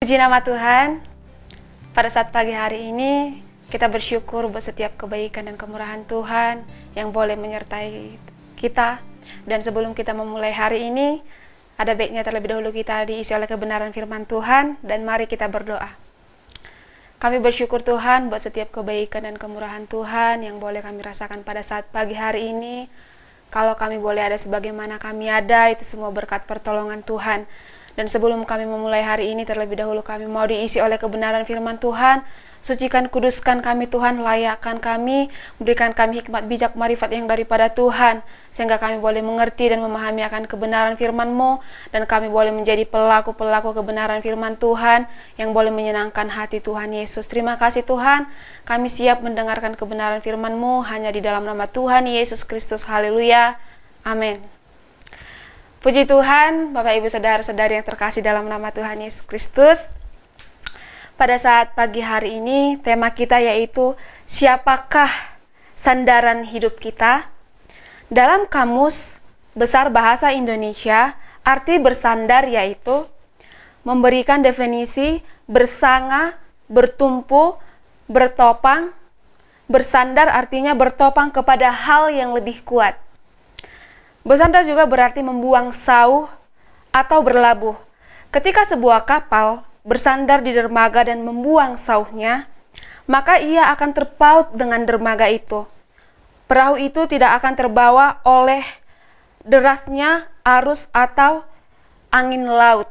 Puji nama Tuhan, pada saat pagi hari ini kita bersyukur buat setiap kebaikan dan kemurahan Tuhan yang boleh menyertai kita. Dan sebelum kita memulai hari ini, ada baiknya terlebih dahulu kita diisi oleh kebenaran firman Tuhan, dan mari kita berdoa. Kami bersyukur Tuhan buat setiap kebaikan dan kemurahan Tuhan yang boleh kami rasakan pada saat pagi hari ini. Kalau kami boleh ada sebagaimana kami ada, itu semua berkat pertolongan Tuhan. Dan sebelum kami memulai hari ini, terlebih dahulu kami mau diisi oleh kebenaran firman Tuhan. Sucikan, kuduskan kami Tuhan, layakkan kami, berikan kami hikmat bijak marifat yang daripada Tuhan, sehingga kami boleh mengerti dan memahami akan kebenaran firman-Mu, dan kami boleh menjadi pelaku-pelaku kebenaran firman Tuhan, yang boleh menyenangkan hati Tuhan Yesus. Terima kasih Tuhan, kami siap mendengarkan kebenaran firman-Mu, hanya di dalam nama Tuhan Yesus Kristus. Haleluya, amin. Puji Tuhan, Bapak Ibu Saudara-saudari yang terkasih dalam nama Tuhan Yesus Kristus. Pada saat pagi hari ini, tema kita yaitu siapakah sandaran hidup kita? Dalam Kamus Besar Bahasa Indonesia, arti bersandar yaitu memberikan definisi bersanga, bertumpu, bertopang. Bersandar artinya bertopang kepada hal yang lebih kuat. Bersandar juga berarti membuang sauh atau berlabuh. Ketika sebuah kapal bersandar di dermaga dan membuang sauhnya, maka ia akan terpaut dengan dermaga itu. Perahu itu tidak akan terbawa oleh derasnya arus atau angin laut.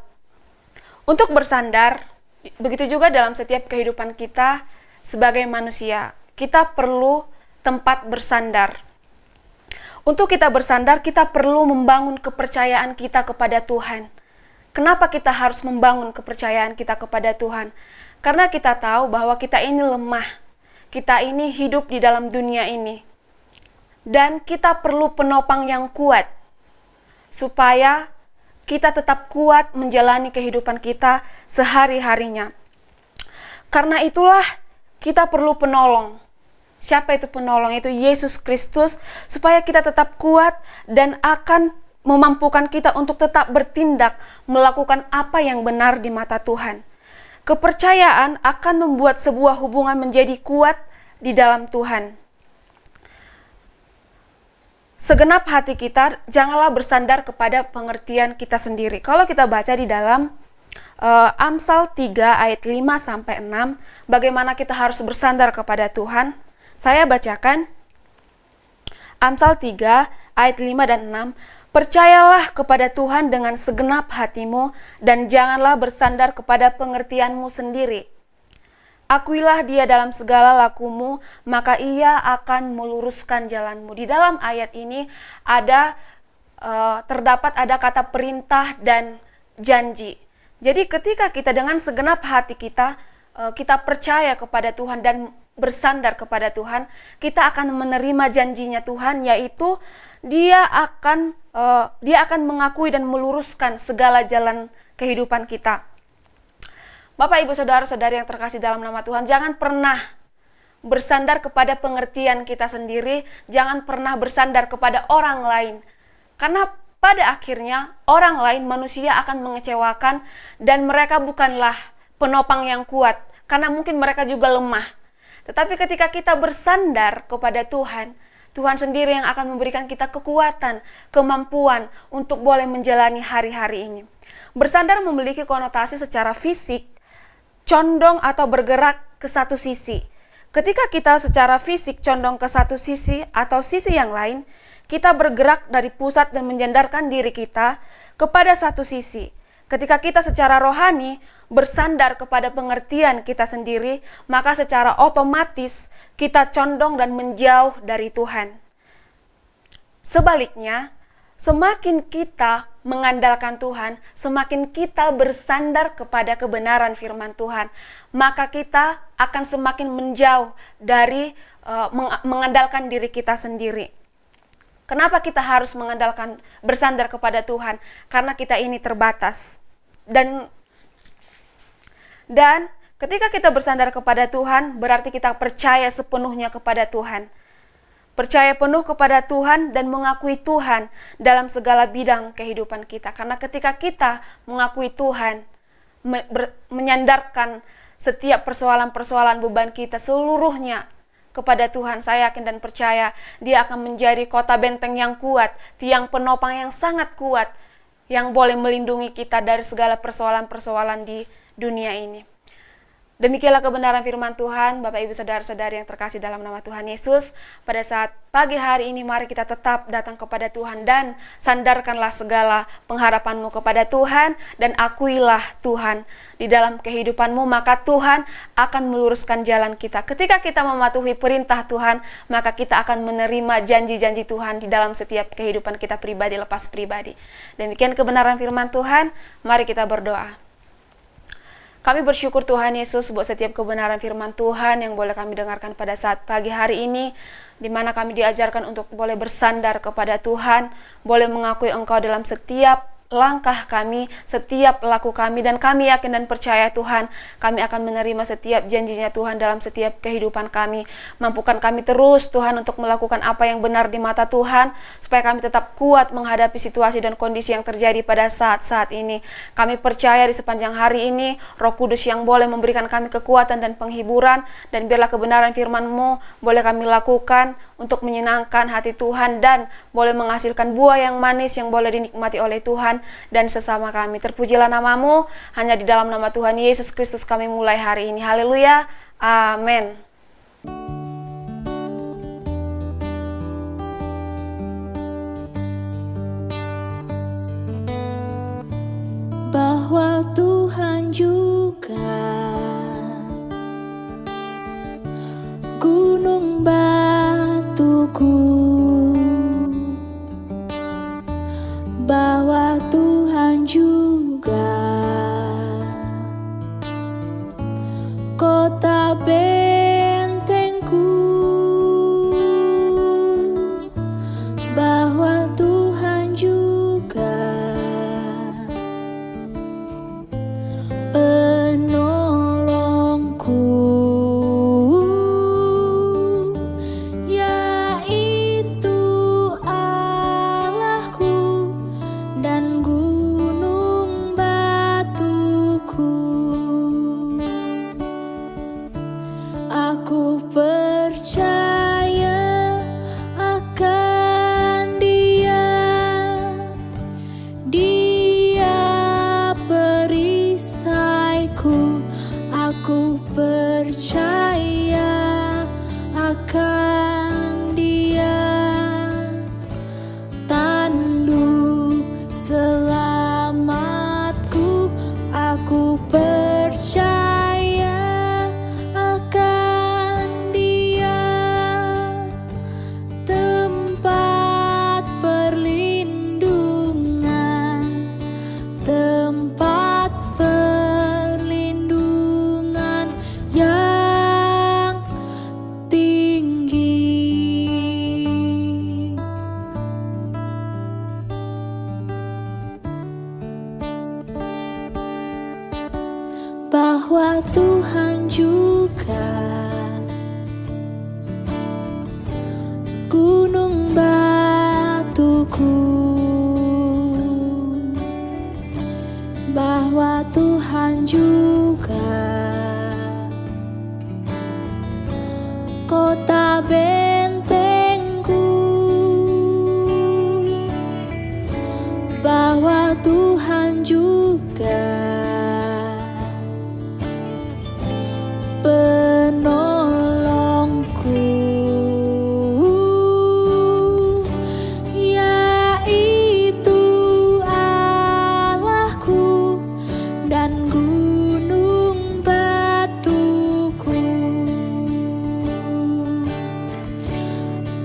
Untuk bersandar, begitu juga dalam setiap kehidupan kita sebagai manusia, kita perlu tempat bersandar. Untuk kita bersandar, kita perlu membangun kepercayaan kita kepada Tuhan. Kenapa kita harus membangun kepercayaan kita kepada Tuhan? Karena kita tahu bahwa kita ini lemah. Kita ini hidup di dalam dunia ini. Dan kita perlu penopang yang kuat. Supaya kita tetap kuat menjalani kehidupan kita sehari-harinya. Karena itulah kita perlu penolong. Siapa itu penolong? Itu Yesus Kristus, supaya kita tetap kuat dan akan memampukan kita untuk tetap bertindak, melakukan apa yang benar di mata Tuhan. Kepercayaan akan membuat sebuah hubungan menjadi kuat di dalam Tuhan. Segenap hati kita, janganlah bersandar kepada pengertian kita sendiri. Kalau kita baca di dalam Amsal 3 ayat 5-6, bagaimana kita harus bersandar kepada Tuhan. Saya bacakan Amsal 3 ayat 5 dan 6. Percayalah kepada Tuhan dengan segenap hatimu dan janganlah bersandar kepada pengertianmu sendiri. Akuilah Dia dalam segala lakumu, maka Ia akan meluruskan jalanmu. Di dalam ayat ini terdapat ada kata perintah dan janji. Jadi ketika kita dengan segenap hati kita percaya kepada Tuhan dan bersandar kepada Tuhan, kita akan menerima janjinya Tuhan, yaitu Dia akan mengakui dan meluruskan segala jalan kehidupan kita. Bapak, Ibu, Saudara-saudari yang terkasih dalam nama Tuhan, jangan pernah bersandar kepada pengertian kita sendiri, jangan pernah bersandar kepada orang lain. Karena pada akhirnya orang lain, manusia, akan mengecewakan dan mereka bukanlah penopang yang kuat, karena mungkin mereka juga lemah. Tetapi ketika kita bersandar kepada Tuhan, Tuhan sendiri yang akan memberikan kita kekuatan, kemampuan untuk boleh menjalani hari-hari ini. Bersandar memiliki konotasi secara fisik, condong atau bergerak ke satu sisi. Ketika kita secara fisik condong ke satu sisi atau sisi yang lain, kita bergerak dari pusat dan menyandarkan diri kita kepada satu sisi. Ketika kita secara rohani bersandar kepada pengertian kita sendiri, maka secara otomatis kita condong dan menjauh dari Tuhan. Sebaliknya, semakin kita mengandalkan Tuhan, semakin kita bersandar kepada kebenaran firman Tuhan, maka kita akan semakin menjauh dari mengandalkan diri kita sendiri. Kenapa kita harus bersandar kepada Tuhan? Karena kita ini terbatas. Dan ketika kita bersandar kepada Tuhan, berarti kita percaya sepenuhnya kepada Tuhan. Percaya penuh kepada Tuhan dan mengakui Tuhan dalam segala bidang kehidupan kita. Karena ketika kita mengakui Tuhan, menyandarkan setiap persoalan-persoalan beban kita seluruhnya kepada Tuhan, saya yakin dan percaya Dia akan menjadi kota benteng yang kuat, tiang penopang yang sangat kuat, yang boleh melindungi kita dari segala persoalan-persoalan di dunia ini. Demikianlah kebenaran firman Tuhan, Bapak Ibu Saudara-saudari yang terkasih dalam nama Tuhan Yesus. Pada saat pagi hari ini mari kita tetap datang kepada Tuhan dan sandarkanlah segala pengharapanmu kepada Tuhan dan akuilah Tuhan di dalam kehidupanmu, maka Tuhan akan meluruskan jalan kita. Ketika kita mematuhi perintah Tuhan, maka kita akan menerima janji-janji Tuhan di dalam setiap kehidupan kita pribadi lepas pribadi. Demikian kebenaran firman Tuhan, mari kita berdoa. Kami bersyukur Tuhan Yesus buat setiap kebenaran firman Tuhan yang boleh kami dengarkan pada saat pagi hari ini, di mana kami diajarkan untuk boleh bersandar kepada Tuhan, boleh mengakui Engkau dalam setiap langkah kami, setiap laku kami, dan kami yakin dan percaya Tuhan, kami akan menerima setiap janjinya Tuhan dalam setiap kehidupan kami. Mampukan kami terus Tuhan untuk melakukan apa yang benar di mata Tuhan, supaya kami tetap kuat menghadapi situasi dan kondisi yang terjadi pada saat-saat ini. Kami percaya di sepanjang hari ini, Roh Kudus yang boleh memberikan kami kekuatan dan penghiburan, dan biarlah kebenaran firman-Mu boleh kami lakukan untuk menyenangkan hati Tuhan dan boleh menghasilkan buah yang manis yang boleh dinikmati oleh Tuhan dan sesama kami. Terpujilah nama-Mu, hanya di dalam nama Tuhan Yesus Kristus kami mulai hari ini. Haleluya, amin. Bahwa Tuhan juga gunung batuku, bahwa Tuhan juga kota bentengku, bahwa Tuhan juga penolongku, yaitu Allahku dan gunung batuku. Aku percaya akan Dia, Dia perisaiku. Aku percaya akan Dia, tandu selamatku. Aku percaya akan Dia, tempat perlindungan, tempat perlindungan yang tinggi. Bahwa Tuhan juga gunung batuku, bahwa Tuhan juga kota bentengku, bahwa Tuhan juga penolongku, yaitu Allahku dan gunung batuku.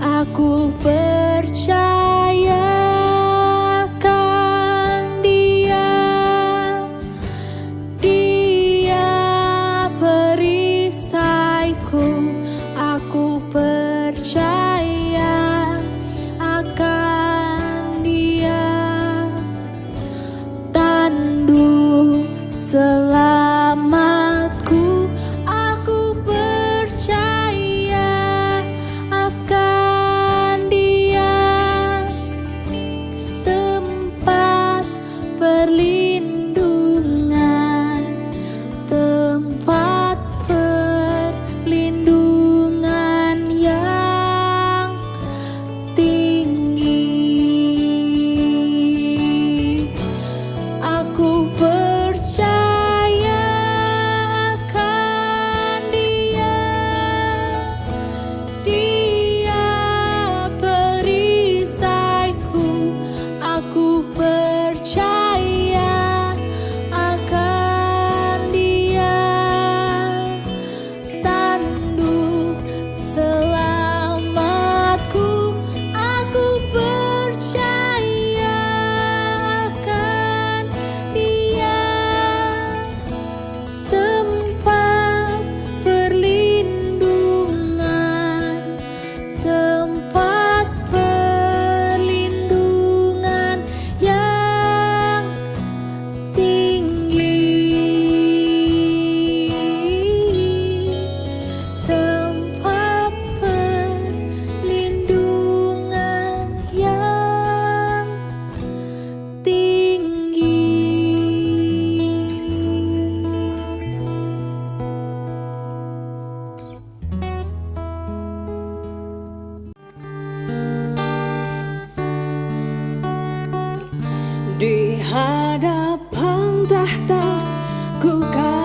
Aku percaya akan Dia, Dia perisaiku. Aku percaya akan Dia, tandu selamatku. Aku percaya akan Dia, di hadapan tahta ku kan